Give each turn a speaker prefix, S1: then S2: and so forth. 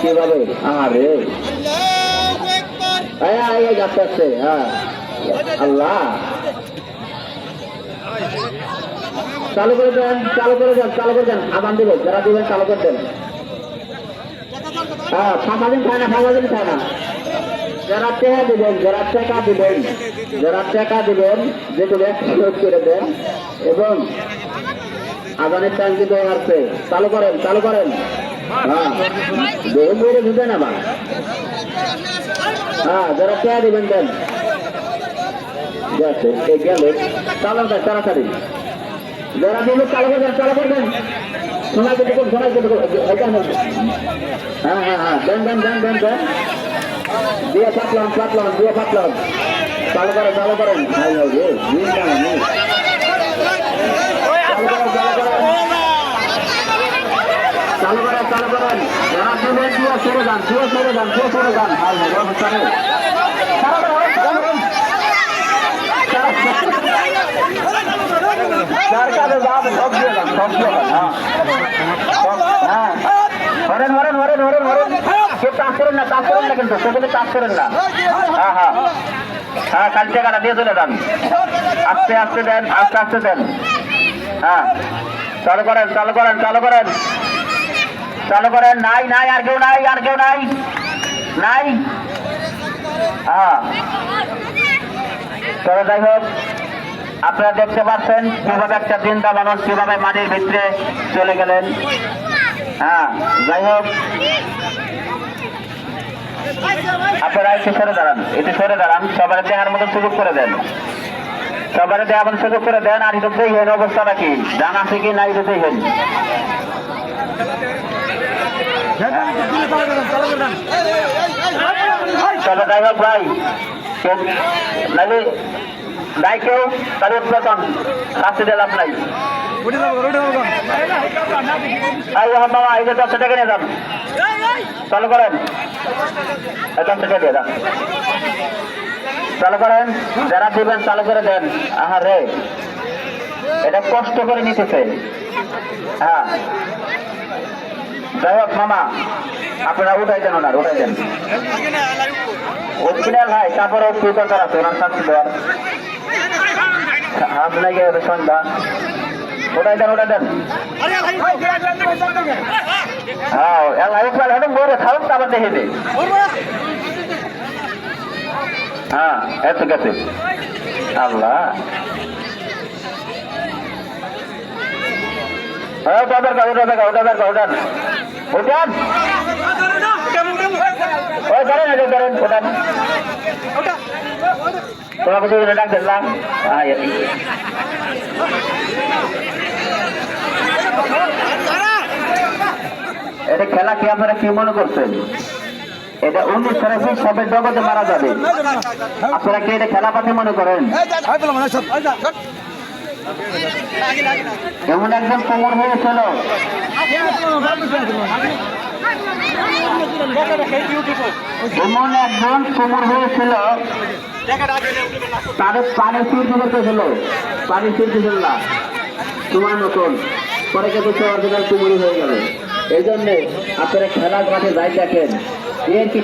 S1: কিভাবে আরে আস্তে আস্তে হ্যাঁ আল্লাহ চালু করে দেন চালু করে দেন চালু করে দেন আদান দিবেন যারা দিবেন চালু করে দেন হ্যাঁ ফাঁকাদিন খায় না ফাঁকাদিন খায় না যারা টাকা দিবেন যেগুলো শোধ করে দেন এবং আদানের টাইম কিন্তু আসছে চালু করেন হ্যাঁ বহু মেরে ঢুকে না বা হ্যাঁ যারা টাকা দিবেন দেন গেল চালু দেন তাড়াতাড়ি যারা দিবেন চালু করবেন সময় হ্যাঁ হ্যাঁ হ্যাঁ দেন দিয়ে ফাটলাম চালু করেন ভাই চালু করেন যারা দিবেন দিয়ে সরে যান যার কাছে যাবেন সব দিয়ে যান হ্যাঁ ধরেন কেউ চাষ করেন না কিন্তু সেগুলো চাষ করেন না হ্যাঁ কাল টাকাটা দিয়ে চলে যান আস্তে দেন হ্যাঁ চালু করেন নাই আর কেউ নাই হ্যাঁ তবে যাই হোক আপনারা দেখতে পাচ্ছেন কিভাবে একটা চিন্তা মানুষ কিভাবে মাটির ভিতরে চলে গেলেন হ্যাঁ যাই হোক আপনারা একটু সরে দাঁড়ান সবার দেহার মতো সুযোগ করে দেন আর এটা দেখেন অবস্থাটা কি জান আছে কি না এটা দেখেন তবে যাই হোক ভাই নাহলে নাই কেউ তাদের প্রথম শাস্তি দিলাম নাই মামা এই যে 10 টাকা নিয়ে যান চালু করেন 10 টাকা দিয়ে যান চালু করেন যারা দিবেন চালু করে দেন আহারে এটা কষ্ট করে নিতেছে হ্যাঁ যাই হোক মামা আপনারা উঠাই দেন অরিজিনাল ভাই তারপরে কি দরকার আছে ওনার শাস্তি দেওয়ার আপনাকে সন্ধ্যা ওটাই দেন হ্যাঁ বলে খাওয়ান আবার দেখে দে হ্যাঁ এত গেছে আল্লাহ তোমাকে ডাক দিলাম এটা খেলা কি আপনারা কি মনে করছেন এটা 19 সবের জগতে মারা যাবে আপনারা কি এটা খেলা পাঠে মনে করেন এমন একজন কোমর হয়েছিল তাদের পানি ছিল না তোমার মতন পরে কিন্তু অরিজিনাল কুমুরি হয়ে গেল এই জন্যে আপনারা খেলার মাঠে যাই দেখেন এর কি